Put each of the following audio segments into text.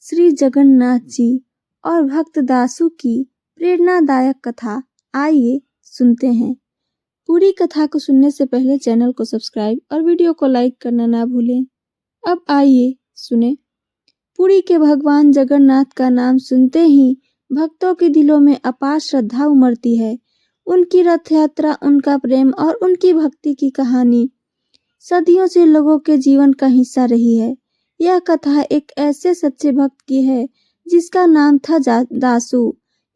श्री जगन्नाथ जी और भक्त दासू की प्रेरणादायक कथा। आइए सुनते हैं। पूरी कथा को सुनने से पहले चैनल को सब्सक्राइब और वीडियो को लाइक करना ना भूलें। अब आइए सुने। पुरी के भगवान जगन्नाथ का नाम सुनते ही भक्तों के दिलों में अपार श्रद्धा उमड़ती है। उनकी रथ यात्रा, उनका प्रेम और उनकी भक्ति की कहानी सदियों से लोगों के जीवन का हिस्सा रही है। यह कथा एक ऐसे सच्चे भक्त की है जिसका नाम था दासू।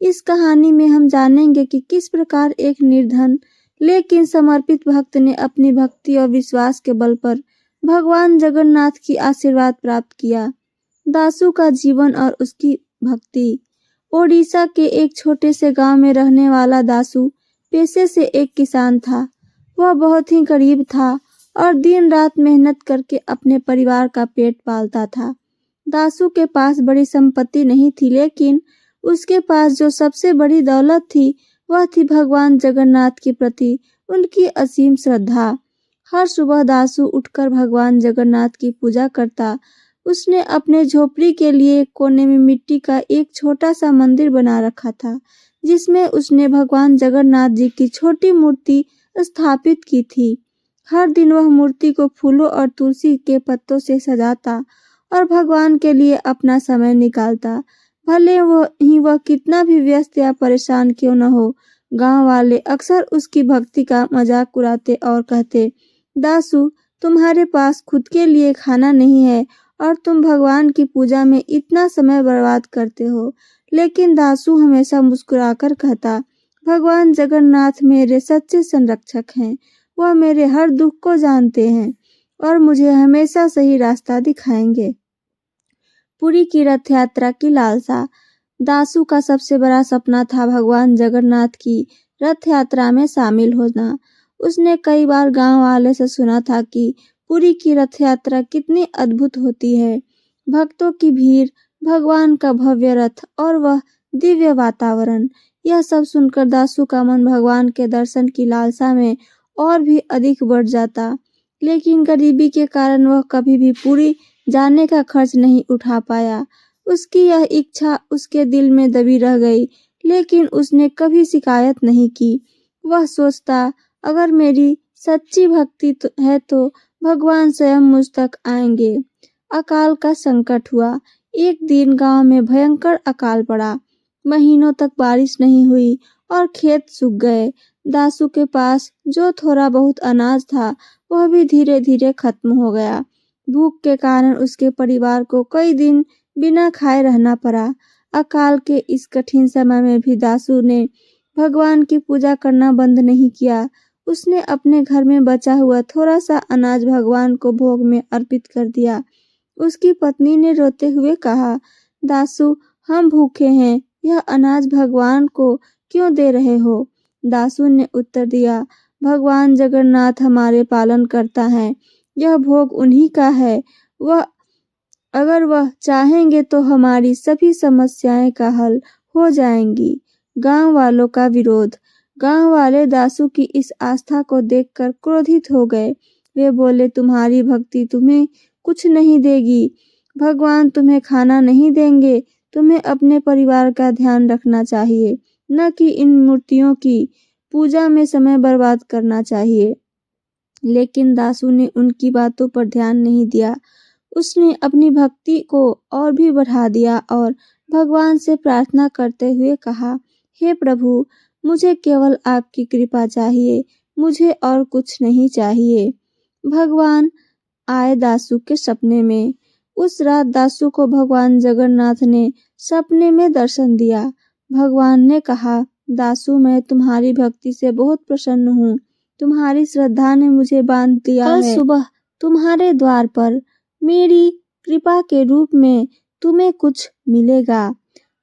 इस कहानी में हम जानेंगे कि किस प्रकार एक निर्धन लेकिन समर्पित भक्त ने अपनी भक्ति और विश्वास के बल पर भगवान जगन्नाथ की आशीर्वाद प्राप्त किया। दासू का जीवन और उसकी भक्ति। ओडिशा के एक छोटे से गांव में रहने वाला दासू पेशे से एक किसान था। वह बहुत ही गरीब था और दिन रात मेहनत करके अपने परिवार का पेट पालता था। दासू के पास बड़ी संपत्ति नहीं थी, लेकिन उसके पास जो सबसे बड़ी दौलत थी वह थी भगवान जगन्नाथ के प्रति उनकी असीम श्रद्धा। हर सुबह दासू उठकर भगवान जगन्नाथ की पूजा करता। उसने अपने झोपड़ी के लिए कोने में मिट्टी का एक छोटा सा मंदिर बना रखा था, जिसमें उसने भगवान जगन्नाथ जी की छोटी मूर्ति स्थापित की थी। हर दिन वह मूर्ति को फूलों और तुलसी के पत्तों से सजाता और भगवान के लिए अपना समय निकालता। भले वह कितना भी व्यस्त या परेशान क्यों न हो, गांव वाले अक्सर उसकी भक्ति का मजाक उड़ाते और कहते, दासू, तुम्हारे पास खुद के लिए खाना नहीं है और तुम भगवान की पूजा में इतना समय बर्बाद करते हो। लेकिन दासू हमेशा मुस्कुराकर कहता, भगवान जगन्नाथ मेरे सच्चे संरक्षक हैं। वह मेरे हर दुख को जानते हैं और मुझे हमेशा सही रास्ता दिखाएंगे। पुरी की रथ यात्रा की लालसा। दासू का सबसे बड़ा सपना था भगवान जगन्नाथ की रथ यात्रा में शामिल होना। उसने कई बार गांव वाले से सुना था कि पुरी की रथ यात्रा कितनी अद्भुत होती है। भक्तों की भीड़, भगवान का भव्य रथ और वह दिव्य वातावरण, यह सब सुनकर दासू का मन भगवान के दर्शन की लालसा में और भी अधिक बढ़ जाता। लेकिन गरीबी के कारण वह कभी भी पुरी जाने का खर्च नहीं उठा पाया। उसकी यह इच्छा उसके दिल में दबी रह गई, लेकिन उसने कभी शिकायत नहीं की। वह सोचता, अगर मेरी सच्ची भक्ति है तो भगवान स्वयं मुझ तक आएंगे। अकाल का संकट हुआ। एक दिन गांव में भयंकर अकाल पड़ा। महीनों तक बारिश नहीं हुई और खेत सूख गए। दासू के पास जो थोड़ा बहुत अनाज था वह भी धीरे धीरे खत्म हो गया। भूख के कारण उसके परिवार को कई दिन बिना खाए रहना पड़ा। अकाल के इस कठिन समय में भी दासू ने भगवान की पूजा करना बंद नहीं किया। उसने अपने घर में बचा हुआ थोड़ा सा अनाज भगवान को भोग में अर्पित कर दिया। उसकी पत्नी ने रोते हुए कहा, दासू, हम भूखे हैं, यह अनाज भगवान को क्यों दे रहे हो? दासू ने उत्तर दिया, भगवान जगन्नाथ हमारे पालन करता है, यह भोग उन्हीं का है। अगर वह चाहेंगे तो हमारी सभी समस्याएं का हल हो जाएंगी। गांव वालों का विरोध। गांव वाले दासू की इस आस्था को देखकर क्रोधित हो गए। वे बोले, तुम्हारी भक्ति तुम्हें कुछ नहीं देगी। भगवान तुम्हें खाना नहीं देंगे। तुम्हें अपने परिवार का ध्यान रखना चाहिए, न कि इन मूर्तियों की पूजा में समय बर्बाद करना चाहिए। लेकिन दासू ने उनकी बातों पर ध्यान नहीं दिया। उसने अपनी भक्ति को और भी बढ़ा दिया और भगवान से प्रार्थना करते हुए कहा, हे प्रभु, मुझे केवल आपकी कृपा चाहिए, मुझे और कुछ नहीं चाहिए। भगवान आए दासू के सपने में। उस रात दासू को भगवान जगन्नाथ ने सपने में दर्शन दिया। भगवान ने कहा, दासू, मैं तुम्हारी भक्ति से बहुत प्रसन्न हूँ। तुम्हारी श्रद्धा ने मुझे बांध दिया है। कल सुबह तुम्हारे द्वार पर मेरी कृपा के रूप में तुम्हें कुछ मिलेगा।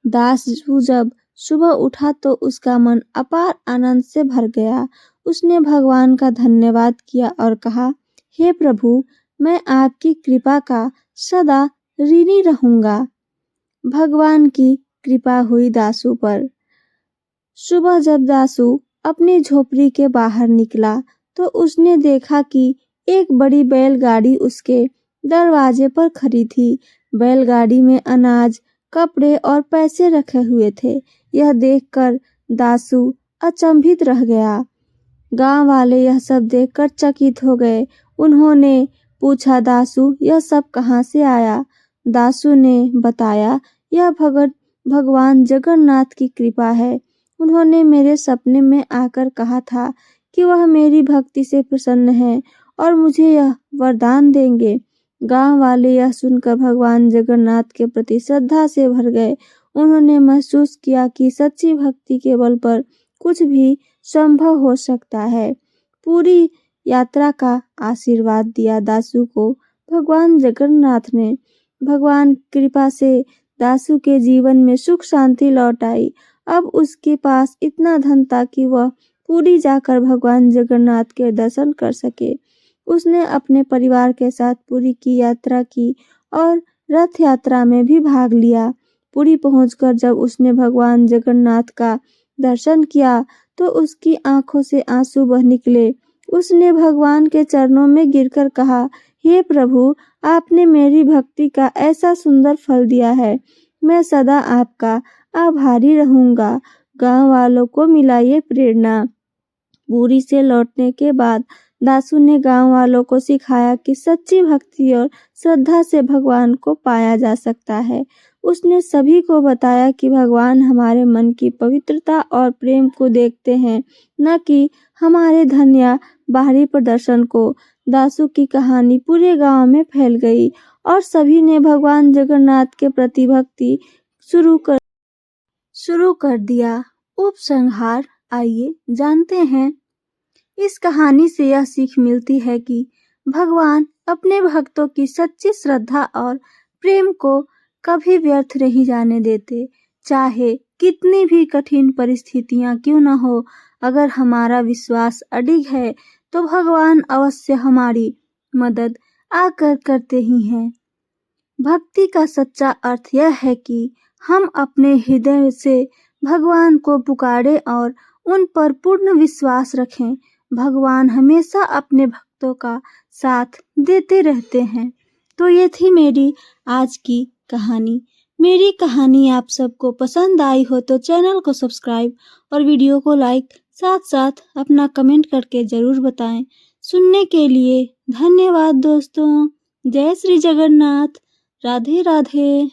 दासू जब सुबह उठा तो उसका मन अपार आनंद से भर गया। उसने भगवान का धन्यवाद किया और कहा, हे प्रभु, मैं आपकी कृपा का सदा ऋणी रहूंगा। भगवान की कृपा हुई दासू पर। सुबह जब दासू अपनी झोपड़ी के बाहर निकला तो उसने देखा कि एक बड़ी बैलगाड़ी उसके दरवाजे पर खड़ी थी। बैलगाड़ी में अनाज, कपड़े और पैसे रखे हुए थे। यह देखकर दासू अचंभित रह गया। गांव वाले यह सब देखकर चकित हो गए। उन्होंने पूछा, दासू यह सब कहाँ से आया? दासू ने बताया, यह भगवान जगन्नाथ की कृपा है। उन्होंने मेरे सपने में आकर कहा था कि वह मेरी भक्ति से प्रसन्न है और मुझे यह वरदान देंगे। गांव वाले यह सुनकर भगवान जगन्नाथ के प्रति श्रद्धा से भर गए। उन्होंने महसूस किया कि सच्ची भक्ति के बल पर कुछ भी संभव हो सकता है। पूरी यात्रा का आशीर्वाद दिया दासू को भगवान जगन्नाथ ने। भगवान की कृपा से दासू के जीवन में सुख शांति लौट आई। अब उसके पास इतना धन था कि वह पुरी जाकर भगवान जगन्नाथ के दर्शन कर सके। उसने अपने परिवार के साथ पुरी की यात्रा की और रथ यात्रा में भी भाग लिया। पुरी पहुंचकर जब उसने भगवान जगन्नाथ का दर्शन किया तो उसकी आंखों से आंसू बह निकले। उसने भगवान के चरणों में गिरकर कहा, हे प्रभु, आपने मेरी भक्ति का ऐसा सुंदर फल दिया है। मैं सदा आपका आभारी रहूंगा। गांव वालों को मिला ये प्रेरणा। पुरी से लौटने के बाद दासू ने गांव वालों को सिखाया कि सच्ची भक्ति और श्रद्धा से भगवान को पाया जा सकता है। उसने सभी को बताया कि भगवान हमारे मन की पवित्रता और प्रेम को देखते हैं, न कि हमारे धन या बाहरी प्रदर्शन को। दासू की कहानी पूरे गांव में फैल गई और सभी ने भगवान जगन्नाथ के प्रति भक्ति शुरू कर दिया। उपसंहार, आइए जानते हैं। इस कहानी से यह सीख मिलती है कि भगवान अपने भक्तों की सच्ची श्रद्धा और प्रेम को कभी व्यर्थ नहीं जाने देते। चाहे कितनी भी कठिन परिस्थितियां क्यों न हो, अगर हमारा विश्वास अडिग है तो भगवान अवश्य हमारी मदद आकर करते ही हैं। भक्ति का सच्चा अर्थ यह है कि हम अपने हृदय से भगवान को पुकारें और उन पर पूर्ण विश्वास रखें। भगवान हमेशा अपने भक्तों का साथ देते रहते हैं। तो ये थी मेरी आज की कहानी। मेरी कहानी आप सबको पसंद आई हो तो चैनल को सब्सक्राइब और वीडियो को लाइक, साथ साथ अपना कमेंट करके जरूर बताएं। सुनने के लिए धन्यवाद दोस्तों। जय श्री जगन्नाथ। राधे राधे।